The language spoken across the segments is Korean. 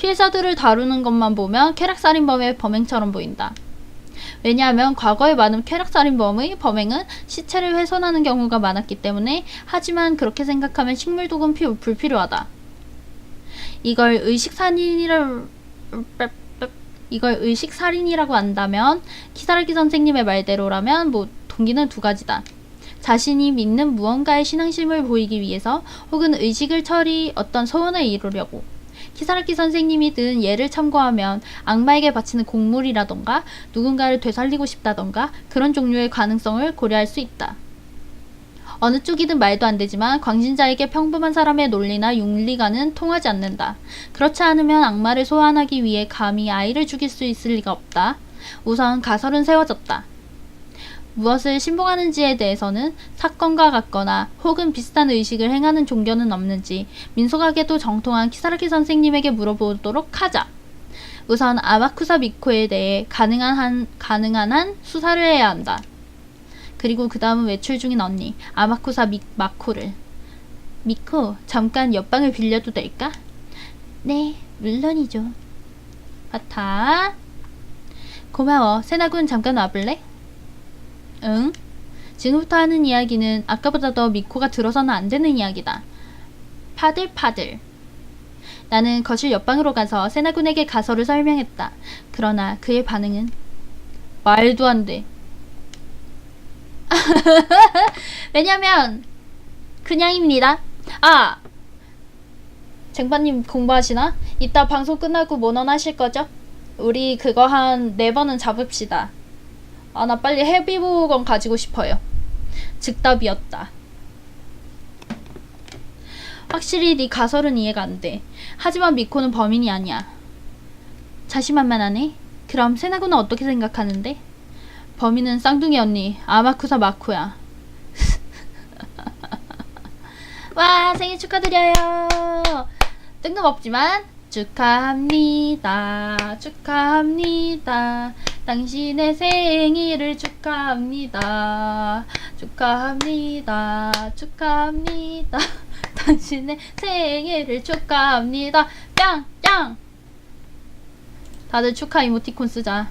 피해자들을 다루는 것만 보면 쾌락살인범의 범행처럼 보인다. 왜냐하면 과거에 많은 쾌락살인범의 범행은 시체를 훼손하는 경우가 많았기 때문에. 하지만 그렇게 생각하면 식물독은 불필요하다. 이걸 의식살인이라고 한다면 키사라기 선생님의 말대로라면 동기는 두 가지다. 자신이 믿는 무언가의 신앙심을 보이기 위해서, 혹은 의식을 어떤 소원을 이루려고. 키사라기 선생님이 든 예를 참고하면 악마에게 바치는 곡물이라던가 누군가를 되살리고 싶다던가 그런 종류의 가능성을 고려할 수 있다. 어느 쪽이든 말도 안 되지만 광신자에게 평범한 사람의 논리나 윤리가는 통하지 않는다. 그렇지 않으면 악마를 소환하기 위해 감히 아이를 죽일 수 있을 리가 없다. 우선 가설은 세워졌다. 무엇을 신봉하는지에 대해서는 사건과 같거나 혹은 비슷한 의식을 행하는 종교는 없는지 민속학에도 정통한 키사라기 선생님에게 물어보도록 하자. 우선 아마쿠사 미코에 대해 가능한 한 수사를 해야 한다. 그리고 그 다음은 외출 중인 언니 아마쿠사 마코를. 미코, 잠깐 옆방을 빌려도 될까? 네, 물론이죠. 바타. 고마워. 세나군 잠깐 와볼래? 응? 지금부터 하는 이야기는 아까보다 더 미코가 들어서는 안 되는 이야기다. 파들파들. 나는 거실 옆방으로 가서 세나군에게 가설을 설명했다. 그러나 그의 반응은 말도 안 돼. 왜냐면 그냥입니다. 아! 쟁반님 공부하시나? 이따 방송 끝나고 모넌 하실 거죠? 우리 그거 한 4번은 잡읍시다. 아, 나 빨리 헤비보건 가지고 싶어요. 즉답이었다. 확실히 네 가설은 이해가 안 돼. 하지만 미코는 범인이 아니야. 자신만만하네? 그럼 세나군은 어떻게 생각하는데? 범인은 쌍둥이 언니 아마쿠사 마코야. 와, 생일 축하드려요. 뜬금없지만 축하합니다. 축하합니다. 당신의 생일을 축하합니다. 축하합니다. 축하합니다. 당신의 생일을 축하합니다. 짱짱. 다들 축하 이모티콘 쓰자.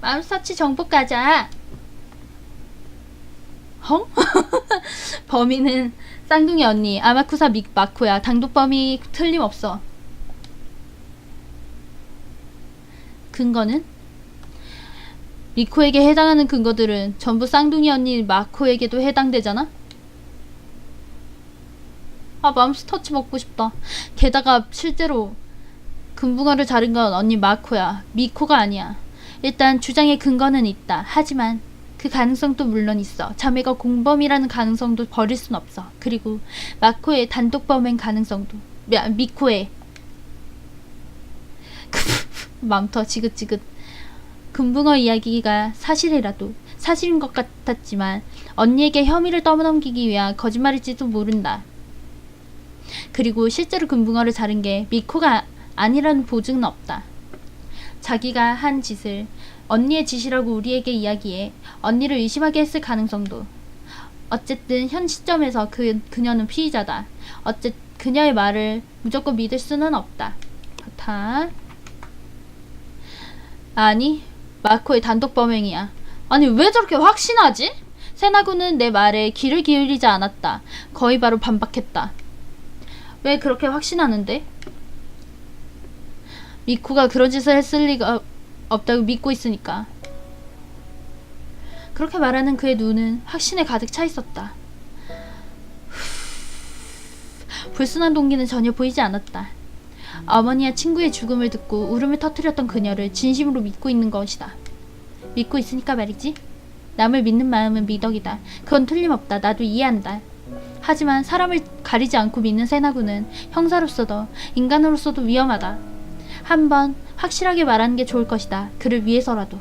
맘스터치 정보 가자. 헝? 범인은 쌍둥이 언니 아마쿠사 마코야. 단독범이 틀림없어. 근거는? 미코에게 해당하는 근거들은 전부 쌍둥이 언니 마코에게도 해당되잖아? 아, 맘스터치 먹고 싶다. 게다가 실제로 금붕어를 자른 건 언니 마코야. 미코가 아니야. 일단 주장의 근거는 있다. 하지만 그 가능성도 물론 있어. 자매가 공범이라는 가능성도 버릴 순 없어. 그리고 마코의 단독 범행 가능성도. 미코의 맘터 지긋지긋. 금붕어 이야기가 사실인 것 같았지만 언니에게 혐의를 떠넘기기 위한 거짓말일지도 모른다. 그리고 실제로 금붕어를 자른 게 미코가 아니라는 보증은 없다. 자기가 한 짓을 언니의 짓이라고 우리에게 이야기해 언니를 의심하게 했을 가능성도. 어쨌든 현 시점에서 그녀는 피의자다. 그녀의 말을 무조건 믿을 수는 없다. 다. 아니, 마코의 단독 범행이야. 아니, 왜 저렇게 확신하지? 세나군은 내 말에 귀를 기울이지 않았다. 거의 바로 반박했다. 왜 그렇게 확신하는데? 미코가 그런 짓을 했을 리가 없다고 믿고 있으니까. 그렇게 말하는 그의 눈은 확신에 가득 차 있었다. 불순한 동기는 전혀 보이지 않았다. 어머니와 친구의 죽음을 듣고 울음을 터뜨렸던 그녀를 진심으로 믿고 있는 것이다. 믿고 있으니까 말이지. 남을 믿는 마음은 미덕이다. 그건 틀림없다. 나도 이해한다. 하지만 사람을 가리지 않고 믿는 세나군은 형사로서도 인간으로서도 위험하다. 한번 확실하게 말하는 게 좋을 것이다. 그를 위해서라도.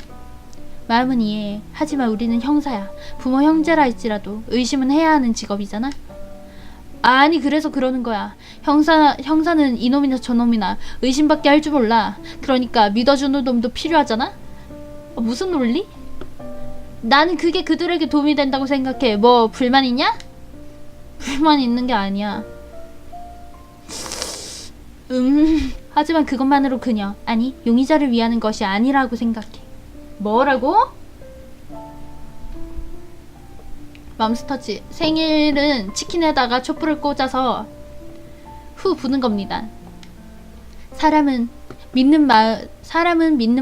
마음은 이해해. 하지만 우리는 형사야. 부모 형제라 할지라도 의심은 해야 하는 직업이잖아. 아니, 그래서 그러는 거야. 형사는 이놈이나 저놈이나 의심밖에 할 줄 몰라. 그러니까 믿어주는 놈도 필요하잖아? 무슨 논리? 나는 그게 그들에게 도움이 된다고 생각해. 뭐 불만 있냐? 불만 있는 게 아니야. 하지만 그것만으로 그녀, 아니 용의자를 위하는 것이 아니라고 생각해. 뭐라고? 맘스터치. 생일은 치킨에다가 촛불을 꽂아서 후 부는 겁니다. 사람은 믿는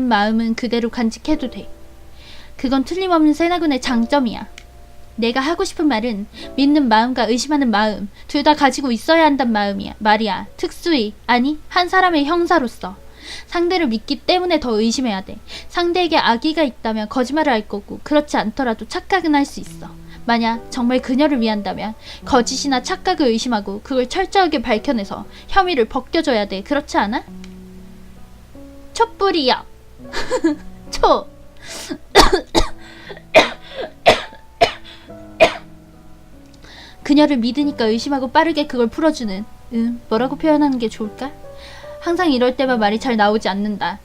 마음은 그대로 간직해도 돼. 그건 틀림없는 세나군의 장점이야. 내가 하고 싶은 말은 믿는 마음과 의심하는 마음 둘 다 가지고 있어야 한단 말이야. 특수히, 아니 한 사람의 형사로서 상대를 믿기 때문에 더 의심해야 돼. 상대에게 악의가 있다면 거짓말을 할 거고, 그렇지 않더라도 착각은 할 수 있어. 만약 정말 그녀를 위한다면 거짓이나 착각을 의심하고 그걸 철저하게 밝혀내서 혐의를 벗겨줘야 돼. 그렇지 않아? 촛불이야. 초. 그녀를 믿으니까 의심하고 빠르게 그걸 풀어주는, 뭐라고 표현하는 게 좋을까? 항상 이럴 때만 말이 잘 나오지 않는다.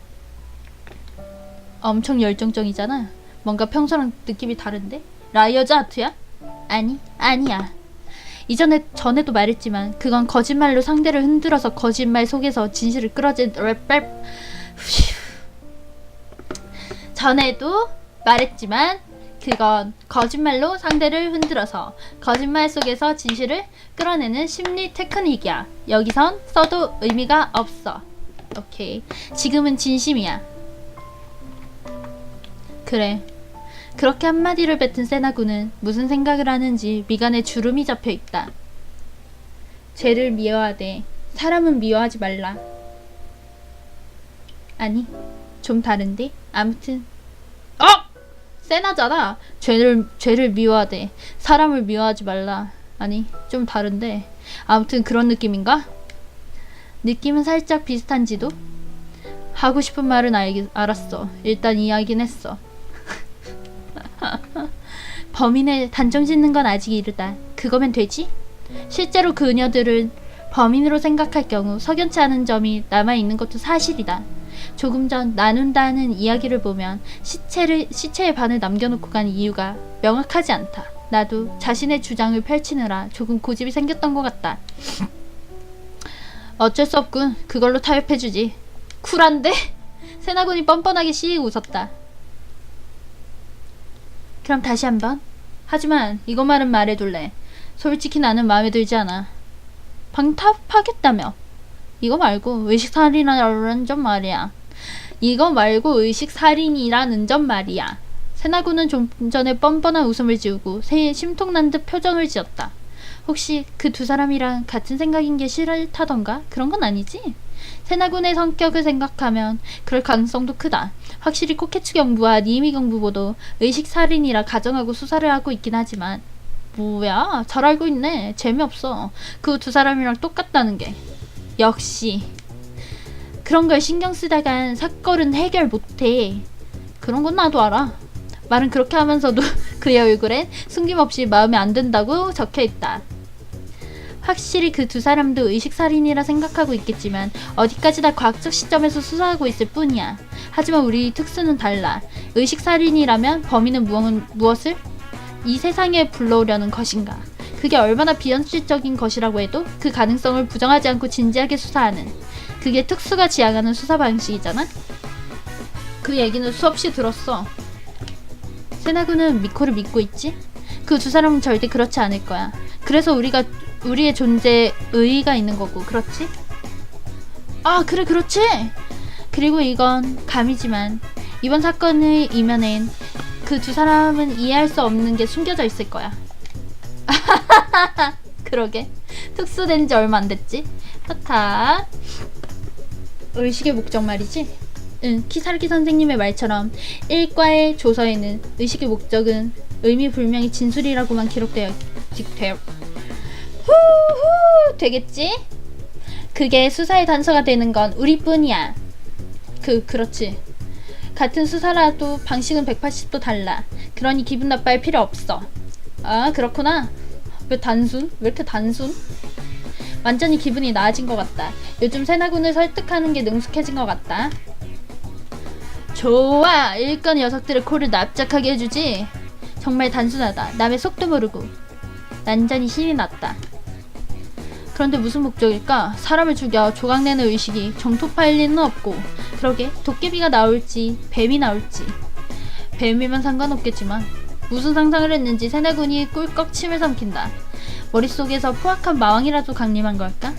엄청 열정적이잖아. 뭔가 평소랑 느낌이 다른데? 라이어즈 하트야? 아니야. 전에도 말했지만 그건 거짓말로 상대를 흔들어서 거짓말 속에서 진실을 끌어진 전에도 말했지만 그건 거짓말로 상대를 흔들어서 거짓말 속에서 진실을 끌어내는 심리 테크닉이야. 여기선 써도 의미가 없어. 오케이. 지금은 진심이야. 그래. 그렇게 한마디를 뱉은 세나군은 무슨 생각을 하는지 미간에 주름이 잡혀있다. 죄를 미워하되 사람은 미워하지 말라. 아니, 좀 다른데? 아무튼 세나잖아. 죄를 미워하되 사람을 미워하지 말라. 아니, 좀 다른데. 아무튼 그런 느낌인가? 느낌은 살짝 비슷한지도? 하고 싶은 말은 알았어. 일단 이야기는 했어. 범인을 단정 짓는 건 아직 이르다. 그거면 되지? 실제로 그녀들은 범인으로 생각할 경우 석연치 않은 점이 남아있는 것도 사실이다. 조금 전 나눈다는 이야기를 보면 시체의 반을 남겨놓고 간 이유가 명확하지 않다. 나도 자신의 주장을 펼치느라 조금 고집이 생겼던 것 같다. 어쩔 수 없군. 그걸로 타협해주지. 쿨한데? 세나군이 뻔뻔하게 씩 웃었다. 그럼 다시 한번. 하지만 이것만은 말해둘래. 솔직히 나는 마음에 들지 않아. 방탑하겠다며. 이거 말고 의식살인이라는 점 말이야. 세나군은 좀 전에 뻔뻔한 웃음을 지우고 새에 심통난 듯 표정을 지었다. 혹시 그 두 사람이랑 같은 생각인 게 싫다던가? 그런 건 아니지? 세나군의 성격을 생각하면 그럴 가능성도 크다. 확실히 코케츠 경부와 니이미 경부보도 의식살인이라 가정하고 수사를 하고 있긴 하지만 뭐야? 잘 알고 있네. 재미없어. 그 두 사람이랑 똑같다는 게. 역시 그런 걸 신경 쓰다간 사건은 해결 못해. 그런 건 나도 알아. 말은 그렇게 하면서도 그의 얼굴엔 숨김없이 마음에 안 든다고 적혀있다. 확실히 그 두 사람도 의식살인이라 생각하고 있겠지만 어디까지나 과학적 시점에서 수사하고 있을 뿐이야. 하지만 우리 특수는 달라. 의식살인이라면 범인은 무엇을 이 세상에 불러오려는 것인가. 그게 얼마나 비현실적인 것이라고 해도 그 가능성을 부정하지 않고 진지하게 수사하는, 그게 특수가 지향하는 수사 방식이잖아. 그 얘기는 수없이 들었어. 세나군은 미코를 믿고 있지? 그 두 사람은 절대 그렇지 않을 거야. 그래서 우리의 존재에 의의가 있는 거고, 그렇지? 아, 그래, 그렇지! 그리고 이건 감이지만 이번 사건의 이면엔 그 두 사람은 이해할 수 없는 게 숨겨져 있을 거야. 그러게. 특수된 지 얼마 안 됐지? 하타. 의식의 목적 말이지? 응, 키사르키 선생님의 말처럼 1과의 조서에는 의식의 목적은 의미불명의 진술이라고만 기록되어 후후 되겠지? 그게 수사의 단서가 되는 건 우리뿐이야. 그렇지. 같은 수사라도 방식은 180도 달라. 그러니 기분 나빠할 필요 없어. 아, 그렇구나. 왜 이렇게 단순? 완전히 기분이 나아진 것 같다. 요즘 세나군을 설득하는 게 능숙해진 것 같다. 좋아! 일꾼 녀석들의 코를 납작하게 해주지. 정말 단순하다. 남의 속도 모르고 난전히 신이 났다. 그런데 무슨 목적일까? 사람을 죽여 조각내는 의식이 정토파일 리는 없고. 그러게 도깨비가 나올지 뱀이 나올지. 뱀이면 상관없겠지만 무슨 상상을 했는지 세네군이 꿀꺽 침을 삼킨다. 머릿속에서 포악한 마왕이라도 강림한 걸까?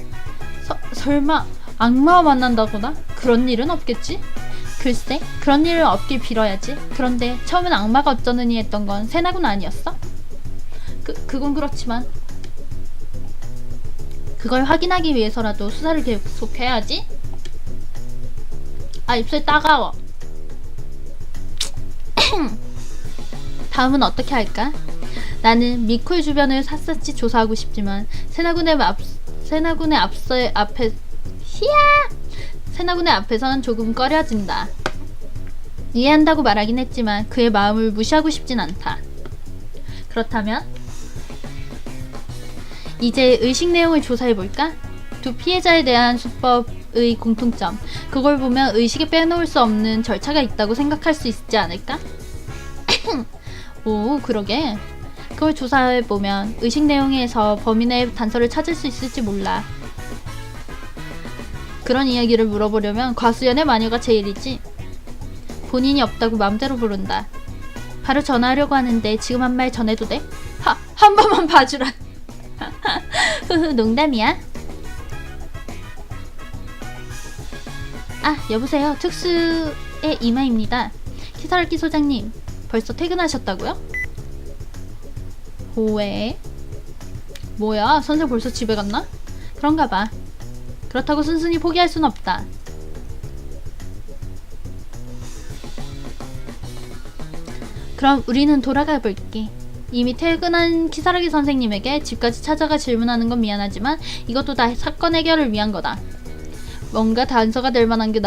설마 악마와 만난다거나? 그런 일은 없겠지? 글쎄, 그런 일은 없길 빌어야지. 그런데 처음엔 악마가 어쩌느니 했던 건 세나군 아니었어? 그건 그렇지만 그걸 확인하기 위해서라도 수사를 계속해야지. 아, 입술 따가워. 다음은 어떻게 할까? 나는 미쿨 주변을 샅샅이 조사하고 싶지만 세나군의 앞에선 조금 꺼려진다. 이해한다고 말하긴 했지만 그의 마음을 무시하고 싶진 않다. 그렇다면 이제 의식 내용을 조사해볼까? 두 피해자에 대한 수법의 공통점, 그걸 보면 의식에 빼놓을 수 없는 절차가 있다고 생각할 수 있지 않을까? 오, 그러게. 그걸 조사해보면 의식 내용에서 범인의 단서를 찾을 수 있을지 몰라. 그런 이야기를 물어보려면 과수연의 마녀가 제일이지. 본인이 없다고 맘대로 부른다. 바로 전화하려고 하는데 지금 한 말 전해도 돼? 한 번만 봐주라. 흐흐, 농담이야. 아, 여보세요. 특수의 이마입니다. 키사라키 소장님, 벌써 퇴근하셨다고요? 왜? 뭐야, 선생 벌써 집에 갔나? 그런가 봐. 그렇다고 순순히 포기할 순 없다. 그럼 우리는 돌아가 볼게. 이미 퇴근한 키사라기 선생님에게 집까지 찾아가 질문하는 건 미안하지만 이것도 다 사건 해결을 위한 거다. 뭔가 단서가 될 만한 게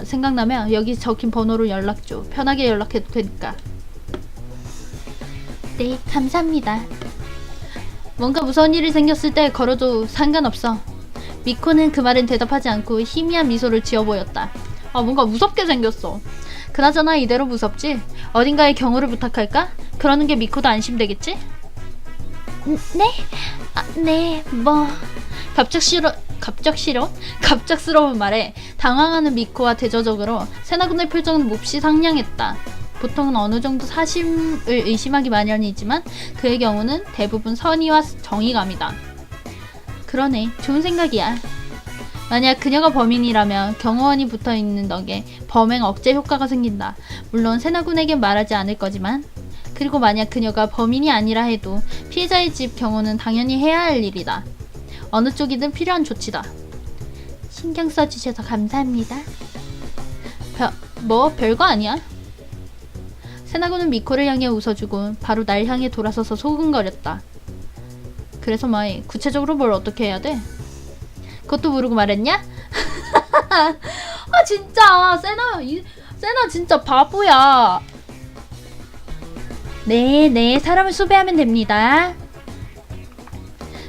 생각나면 여기 적힌 번호로 연락 줘. 편하게 연락해도 되니까. 네, 감사합니다. 뭔가 무서운 일이 생겼을 때 걸어도 상관없어. 미코는 그 말엔 대답하지 않고 희미한 미소를 지어 보였다. 아, 뭔가 무섭게 생겼어. 그나저나 이대로 무섭지? 어딘가에 경호를 부탁할까? 그러는 게 미코도 안심되겠지? 네? 아, 네, 뭐... 갑작스러운 말에 당황하는 미코와 대조적으로 세나군의 표정은 몹시 상냥했다. 보통은 어느 정도 사심을 의심하기 마련이지만 그의 경우는 대부분 선의와 정의감이다. 그러네, 좋은 생각이야. 만약 그녀가 범인이라면 경호원이 붙어있는 덕에 범행 억제 효과가 생긴다. 물론 세나군에겐 말하지 않을 거지만. 그리고 만약 그녀가 범인이 아니라 해도 피해자의 집 경호는 당연히 해야 할 일이다. 어느 쪽이든 필요한 조치다. 신경 써주셔서 감사합니다. 별거 아니야. 세나군은 미코를 향해 웃어주고 바로 날 향해 돌아서서 소근거렸다. 그래서 마이, 구체적으로 뭘 어떻게 해야 돼? 그것도 모르고 말했냐? 아, 진짜 세나 진짜 바보야. 네, 사람을 수배하면 됩니다.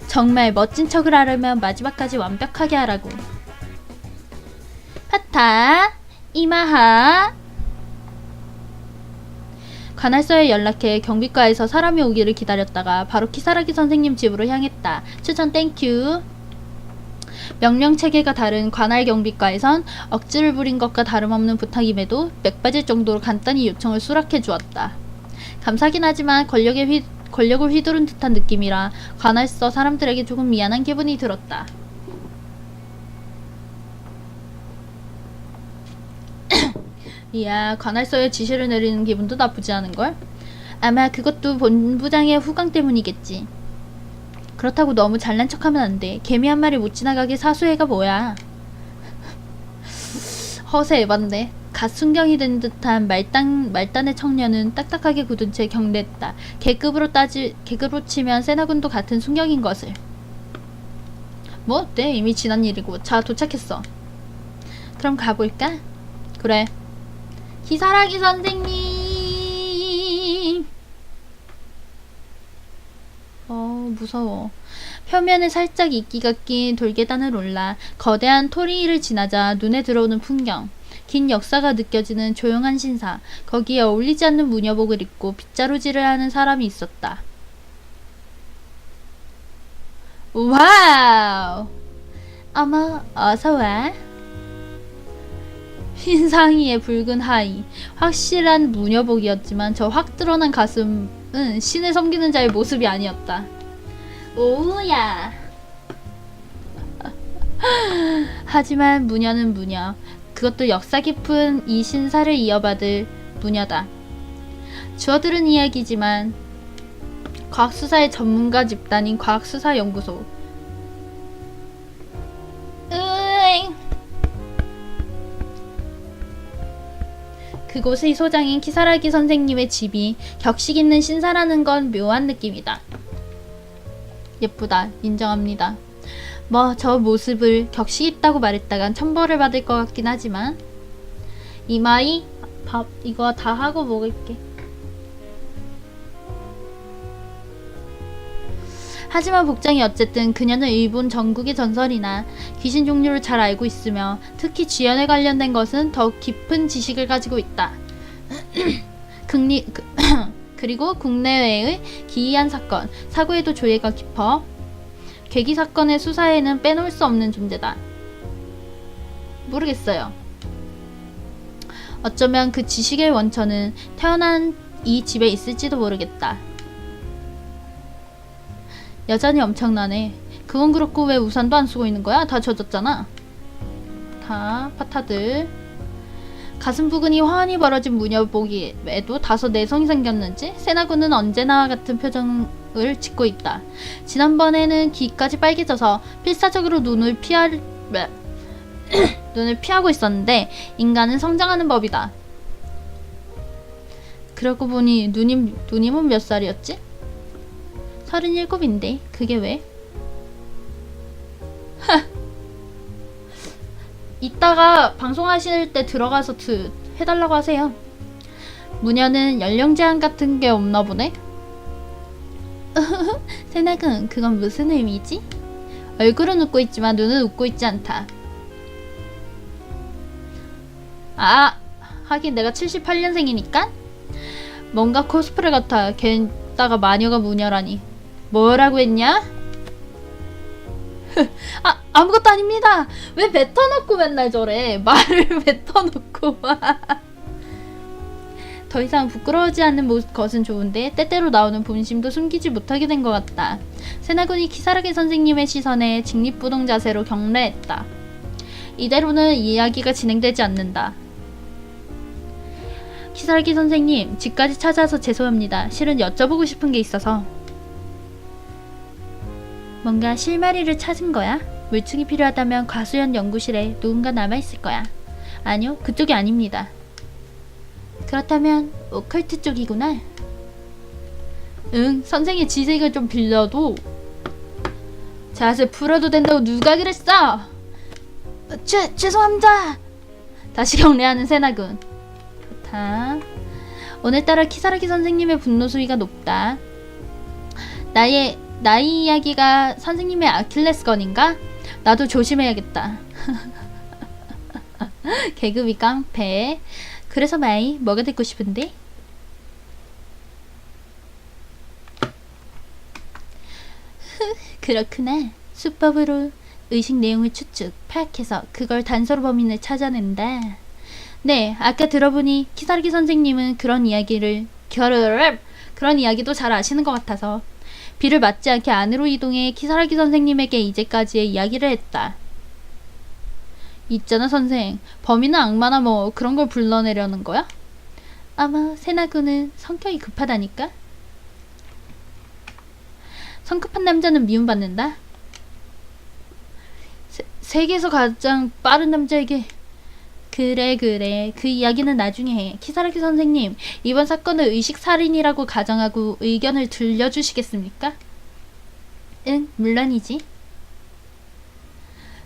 정말 멋진 척을 하려면 마지막까지 완벽하게 하라고. 파타, 이마하. 관할서에 연락해 경비과에서 사람이 오기를 기다렸다가 바로 키사라기 선생님 집으로 향했다. 추천 땡큐. 명령체계가 다른 관할 경비과에선 억지를 부린 것과 다름없는 부탁임에도 맥 빠질 정도로 간단히 요청을 수락해 주었다. 감사하긴 하지만 권력을 휘두른 듯한 느낌이라 관할서 사람들에게 조금 미안한 기분이 들었다. 이야, 관할서에 지시를 내리는 기분도 나쁘지 않은걸? 아마 그것도 본부장의 후광 때문이겠지. 그렇다고 너무 잘난 척하면 안 돼. 개미 한 마리 못 지나가게 사수해가 뭐야. 허세 에반데. 갓 순경이 된 듯한 말단의 청년은 딱딱하게 굳은 채 경례했다. 계급으로 치면 세나군도 같은 순경인 것을. 뭐 어때? 이미 지난 일이고. 자, 도착했어. 그럼 가볼까? 그래. 키사라기 선생님. 무서워. 표면에 살짝 이끼가 낀 돌계단을 올라 거대한 토리를 지나자 눈에 들어오는 풍경. 긴 역사가 느껴지는 조용한 신사. 거기에 어울리지 않는 무녀복을 입고 빗자루질을 하는 사람이 있었다. 와우! 어머, 어서와. 흰 상의에 붉은 하의. 확실한 무녀복이었지만 저 확 드러난 가슴은 신을 섬기는 자의 모습이 아니었다. 오우야. 하지만 무녀는 무녀. 그것도 역사 깊은 이 신사를 이어받을 무녀다. 주어들은 이야기지만 과학수사의 전문가 집단인 과학수사연구소. 으잉. 그곳의 소장인 키사라기 선생님의 집이 격식 있는 신사라는 건 묘한 느낌이다. 예쁘다. 인정합니다. 뭐 저 모습을 격식 있다고 말했다간 천벌을 받을 것 같긴 하지만 이마이 밥 이거 다 하고 먹을게. 하지만 복장이 어쨌든 그녀는 일본 전국의 전설이나 귀신 종류를 잘 알고 있으며 특히 쥐연에 관련된 것은 더욱 깊은 지식을 가지고 있다. 그리고 국내외의 기이한 사건, 사고에도 조예가 깊어 괴기 사건의 수사에는 빼놓을 수 없는 존재다. 모르겠어요. 어쩌면 그 지식의 원천은 태어난 이 집에 있을지도 모르겠다. 여전히 엄청나네. 그건 그렇고 왜 우산도 안 쓰고 있는 거야? 다 젖었잖아. 다 파타들. 가슴 부근이 환히 벌어진 무녀복에도 다소 내성이 생겼는지 세나군은 언제나 같은 표정을 짓고 있다. 지난번에는 귀까지 빨개져서 필사적으로 눈을 피하고 있었는데 인간은 성장하는 법이다. 그러고 보니 누님은 몇 살이었지? 37인데 그게 왜? 이따가 방송하실 때 들어가서 해달라고 하세요. 무녀는 연령 제한 같은 게 없나 보네? 세나군, 그건 무슨 의미지? 얼굴은 웃고 있지만 눈은 웃고 있지 않다. 아, 하긴 내가 78년생이니까? 뭔가 코스프레 같아. 게다가 마녀가 무녀라니. 뭐라고 했냐? 아무것도 아닙니다. 왜 뱉어놓고 맨날 저래. 말을 뱉어놓고 더 이상 부끄러워하지 않는 것은 좋은데 때때로 나오는 본심도 숨기지 못하게 된 것 같다. 세나군이 키사라기 선생님의 시선에 직립부동 자세로 경례했다. 이대로는 이야기가 진행되지 않는다. 키사라기 선생님, 집까지 찾아와서 죄송합니다. 실은 여쭤보고 싶은 게 있어서. 뭔가 실마리를 찾은 거야? 물증이 필요하다면 과수연 연구실에 누군가 남아있을 거야. 아니요, 그쪽이 아닙니다. 그렇다면 오컬트 쪽이구나. 응, 선생의 지식을 좀 빌려도 자세 풀어도 된다고 누가 그랬어? 죄송합니다. 다시 경례하는 세나군. 좋다. 오늘따라 키사라기 선생님의 분노 수위가 높다. 나이 이야기가 선생님의 아킬레스건인가? 나도 조심해야겠다. 계급이 깡패. 그래서 마이, 뭐가 듣고 싶은데? 그렇구나. 수법으로 의식 내용을 추측, 파악해서 그걸 단서로 범인을 찾아낸다. 네, 아까 들어보니 키사라기 선생님은 그런 이야기도 잘 아시는 것 같아서 비를 맞지 않게 안으로 이동해 키사라기 선생님에게 이제까지의 이야기를 했다. 있잖아 선생, 범인은 악마나 뭐 그런 걸 불러내려는 거야? 아마 세나군은 성격이 급하다니까? 성급한 남자는 미움받는다? 세계에서 가장 빠른 남자에게. 그래 그 이야기는 나중에 해. 키사라기 선생님, 이번 사건을 의식살인이라고 가정하고 의견을 들려주시겠습니까? 응, 물론이지.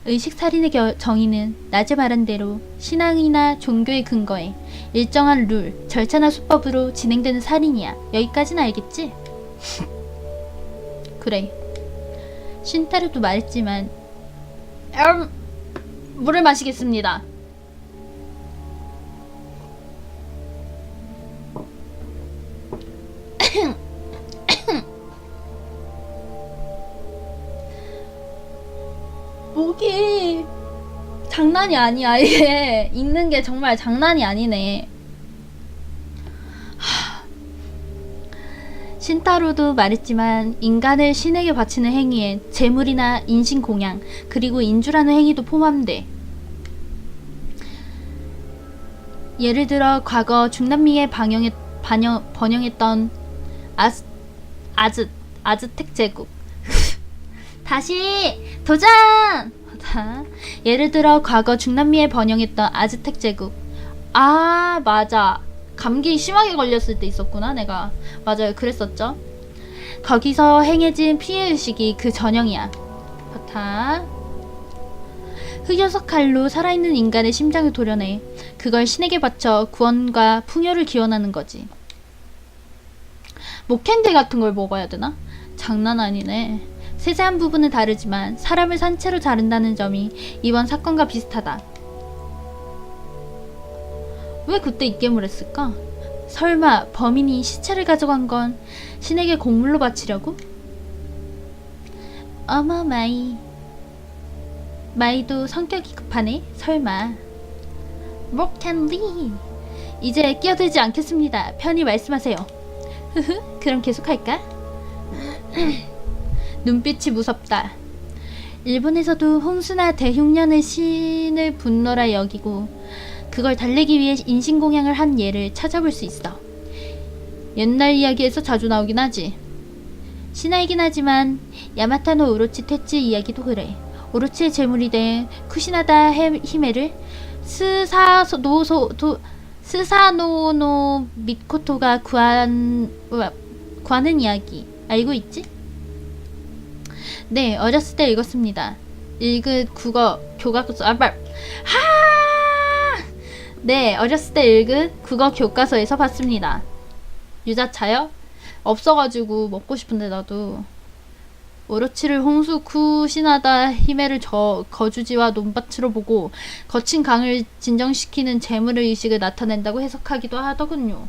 의식살인의 정의는 낮에 말한 대로 신앙이나 종교의 근거에 일정한 룰, 절차나 수법으로 진행되는 살인이야. 여기까지는 알겠지? 그래. 신타르도 말했지만 물을 마시겠습니다. 장난이 아니야. 이게 읽는 게 정말 장난이 아니네. 신타로도 말했지만 인간을 신에게 바치는 행위엔 재물이나 인신공양 그리고 인주라는 행위도 포함돼. 예를 들어 과거 중남미에 번영했던 아즈텍 제국. 다시 도전! 예를 들어 과거 중남미에 번영했던 아즈텍 제국. 아 맞아, 감기 심하게 걸렸을 때 있었구나. 내가 맞아요, 그랬었죠. 거기서 행해진 피해의식이 그 전형이야. 버타. 흑요석 칼로 살아있는 인간의 심장을 도려내 그걸 신에게 바쳐 구원과 풍요를 기원하는 거지. 목캔디 같은 걸 먹어야 되나? 장난 아니네. 세세한 부분은 다르지만 사람을 산채로 자른다는 점이 이번 사건과 비슷하다. 왜 그때 입겜을 했을까? 설마 범인이 시체를 가져간 건 신에게 곡물로 바치려고? 어머 마이도 성격이 급하네. 설마. 목캔디 이제 끼어들지 않겠습니다. 편히 말씀하세요. 흐흐, 그럼 계속할까? 눈빛이 무섭다. 일본에서도 홍수나 대흉년의 신을 분노라 여기고 그걸 달래기 위해 인신공양을 한 예를 찾아볼 수 있어. 옛날 이야기에서 자주 나오긴 하지. 신화이긴 하지만 야마타노 오로치 테츠 이야기도 그래. 오로치의 제물이 된 쿠시나다 히메를 스사노노 미코토가 구하는 이야기 알고 있지? 네, 어렸을 때 읽었습니다. 국어 교과서 네, 어렸을 때 읽은 국어 교과서에서 봤습니다. 유자차요? 없어가지고 먹고 싶은데 나도. 오로치를 홍수 쿠시나다 히메를 거주지와 논밭으로 보고 거친 강을 진정시키는 재물의 의식을 나타낸다고 해석하기도 하더군요.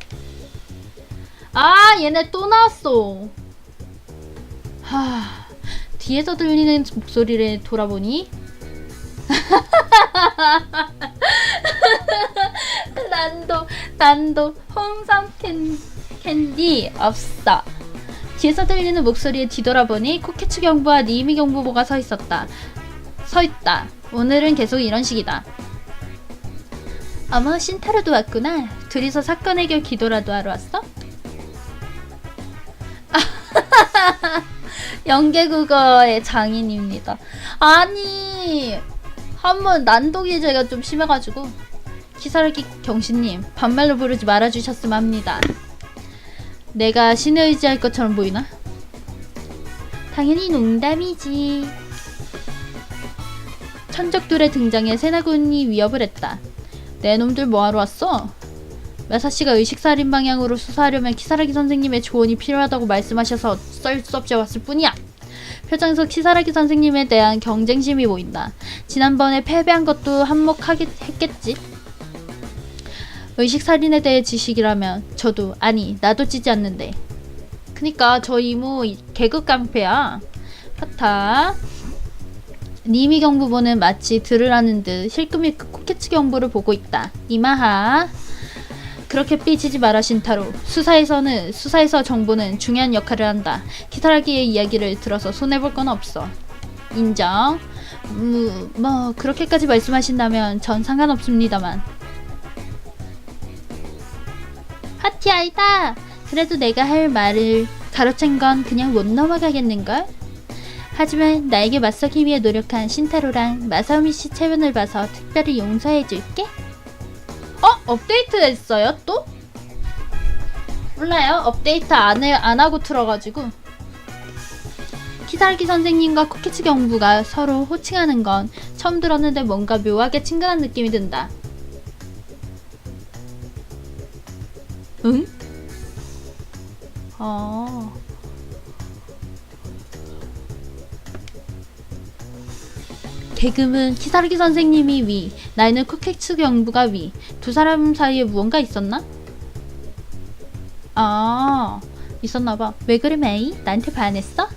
아, 얘네 또 나왔어. 뒤에서 들리는 목소리를 돌아보니 난도 홍삼 캔디 없어. 뒤에서 들리는 목소리에 뒤돌아보니 코케츠 경부와 니이미 경부보가 서 있다. 오늘은 계속 이런 식이다. 어머, 신타로도 왔구나. 둘이서 사건 해결 기도라도 하러 왔어? 연계국어의 장인입니다. 아니, 한번 난독이 제가 좀 심해가지고 키사르기 경신님 반말로 부르지 말아주셨으면 합니다. 내가 신을 의지할 것처럼 보이나? 당연히 농담이지. 천적들의 등장에 세나군이 위협을 했다. 내 놈들 뭐하러 왔어? 마사씨가 의식살인 방향으로 수사하려면 키사라기 선생님의 조언이 필요하다고 말씀하셔서 어쩔 수 없이 왔을 뿐이야. 표정에서 키사라기 선생님에 대한 경쟁심이 보인다. 지난번에 패배한 것도 한몫했겠지? 의식살인에 대해 지식이라면 나도 찌지 않는데. 그니까 저 이모 개그 깡패야. 파타. 니미 경부보는 마치 들으라는 듯 힐끔힐끔 코케츠 경부를 보고 있다. 이마하. 그렇게 삐지지 마라 신타로. 수사에서 정보는 중요한 역할을 한다. 키사라기의 이야기를 들어서 손해볼 건 없어. 인정. 그렇게까지 말씀하신다면 전 상관없습니다만. 파티 아이다. 그래도 내가 할 말을 가로챈 건 그냥 못 넘어가겠는걸? 하지만 나에게 맞서기 위해 노력한 신타로랑 마사오미 씨 체면을 봐서 특별히 용서해줄게. 업데이트 했어요 또? 몰라요. 업데이트 안 하고 틀어가지고. 키사르기 선생님과 코키츠 경부가 서로 호칭하는 건 처음 들었는데 뭔가 묘하게 친근한 느낌이 든다. 응? 개금은 키사르기 선생님이 위, 나이는 코케츠 경부가 위. 두 사람 사이에 무언가 있었나? 있었나봐. 왜 그래 메이? 나한테 반했어?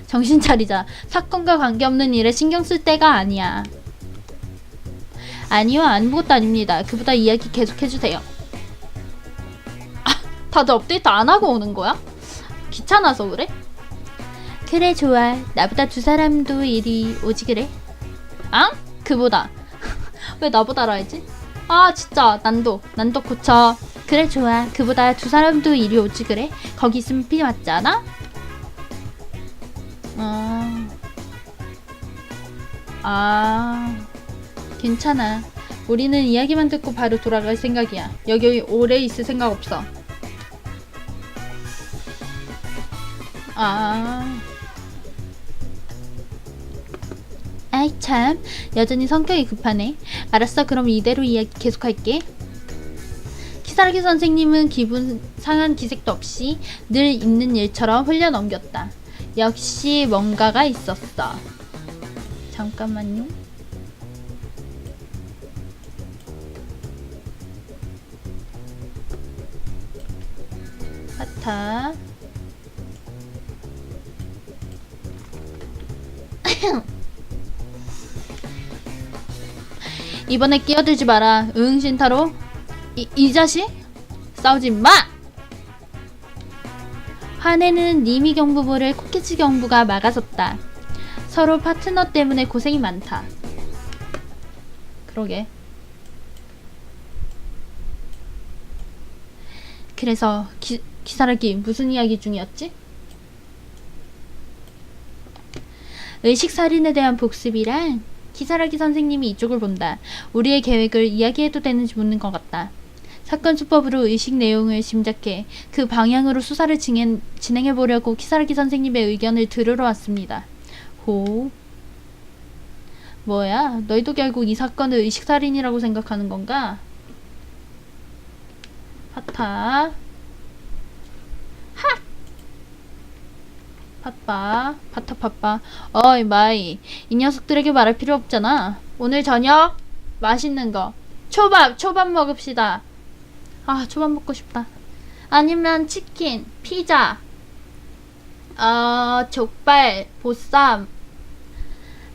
정신 차리자. 사건과 관계없는 일에 신경 쓸 때가 아니야. 아니요, 아무것도 아닙니다. 그보다 이야기 계속해주세요. 다들 업데이트 안 하고 오는 거야? 귀찮아서 그래? 그래, 좋아. 나보다 두 사람도 이리 오지 그래? 아? 그보다. 왜 나보다라 했지? 아, 진짜 난도 고쳐. 그래, 좋아. 그보다 두 사람도 이리 오지 그래? 거기 있으면 피 맞잖아? 괜찮아. 우리는 이야기만 듣고 바로 돌아갈 생각이야. 여기 오래 있을 생각 없어. 아이 참, 여전히 성격이 급하네. 알았어, 그럼 이대로 이야기 계속할게. 키사라기 선생님은 기분 상한 기색도 없이 늘 있는 일처럼 흘려넘겼다. 역시 뭔가가 있었어. 잠깐만요. 하타. 이번에 끼어들지 마라. 응, 신타로? 이 자식? 싸우지 마! 화내는 니미 경부부를 코키치 경부가 막아섰다. 서로 파트너 때문에 고생이 많다. 그러게. 그래서 기사라기 무슨 이야기 중이었지? 의식살인에 대한 복습이란? 기사라기 선생님이 이쪽을 본다. 우리의 계획을 이야기해도 되는지 묻는 것 같다. 사건 수법으로 의식 내용을 짐작해 그 방향으로 수사를 진행해보려고 기사라기 선생님의 의견을 들으러 왔습니다. 호. 뭐야? 너희도 결국 이 사건을 의식살인이라고 생각하는 건가? 하타. 하! 파타. 어이 마이, 이 녀석들에게 말할 필요 없잖아. 오늘 저녁 맛있는 거 초밥 먹읍시다. 아, 초밥 먹고 싶다. 아니면 치킨, 피자, 족발, 보쌈.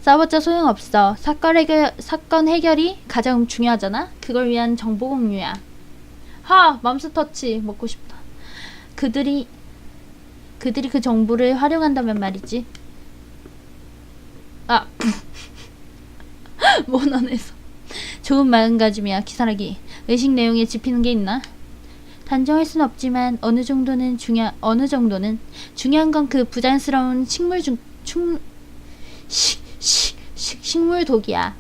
싸워봤자 소용없어. 사건 해결이 가장 중요하잖아. 그걸 위한 정보 공유야. 맘스터치 먹고 싶다. 그들이 그 정보를 활용한다면 말이지. 모넌에서. 좋은 마음가짐이야, 기사라기. 의식 내용에 짚히는 게 있나? 단정할 순 없지만 어느 정도는 중요한 건 그 부자연스러운 식물 독이야.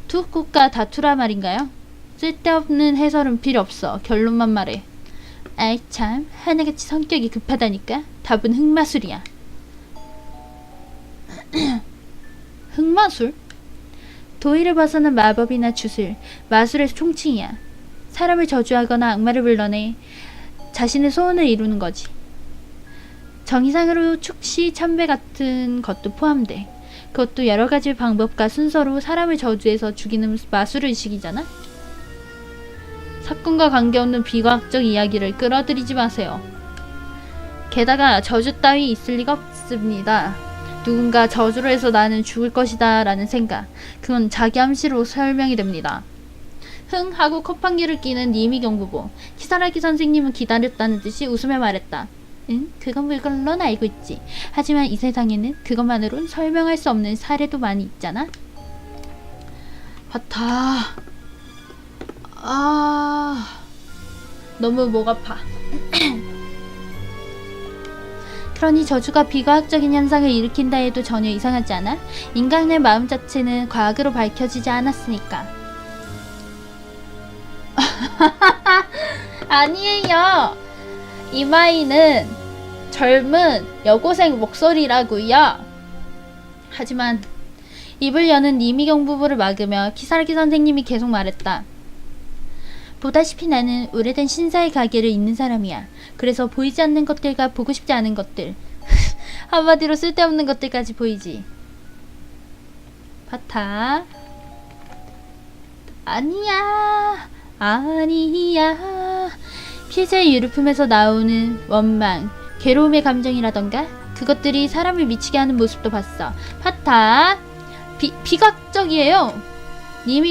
두 꽃과 다투라 말인가요? 쓸데없는 해설은 필요 없어. 결론만 말해. 아이 참, 하나같이 성격이 급하다니까. 답은 흑마술이야. 흑마술? 도의를 벗어난 마법이나 주술, 마술의 총칭이야. 사람을 저주하거나 악마를 불러내 자신의 소원을 이루는 거지. 정의상으로 축시, 참배 같은 것도 포함돼. 그것도 여러 가지 방법과 순서로 사람을 저주해서 죽이는 마술의식이잖아? 사건과 관계없는 비과학적 이야기를 끌어들이지 마세요. 게다가 저주 따위 있을 리가 없습니다. 누군가 저주를 해서 나는 죽을 것이다 라는 생각, 그건 자기 암시로 설명이 됩니다. 흥 하고 컵한개를 끼는 니미 경부보. 키사라기 선생님은 기다렸다는 듯이 웃으며 말했다. 응? 그건 물론 알고 있지. 하지만 이 세상에는 그것만으론 설명할 수 없는 사례도 많이 있잖아. 바타. 너무 목 아파. 그러니 저주가 비과학적인 현상을 일으킨다 해도 전혀 이상하지 않아? 인간의 마음 자체는 과학으로 밝혀지지 않았으니까. 아니에요. 이마이는 젊은 여고생 목소리라고요. 하지만 입을 여는 이미경 부부를 막으며 키사라기 선생님이 계속 말했다. 보다시피 나는 오래된 신사의 가게를 잇는 사람이야. 그래서 보이지 않는 것들과 보고 싶지 않은 것들, 한마디로 쓸데없는 것들까지 보이지. 바타. 아니야. 피해자의 유류품에서 나오는 원망, 괴로움의 감정이라던가 그것들이 사람을 미치게 하는 모습도 봤어. 파타. 비각적이에요. 님이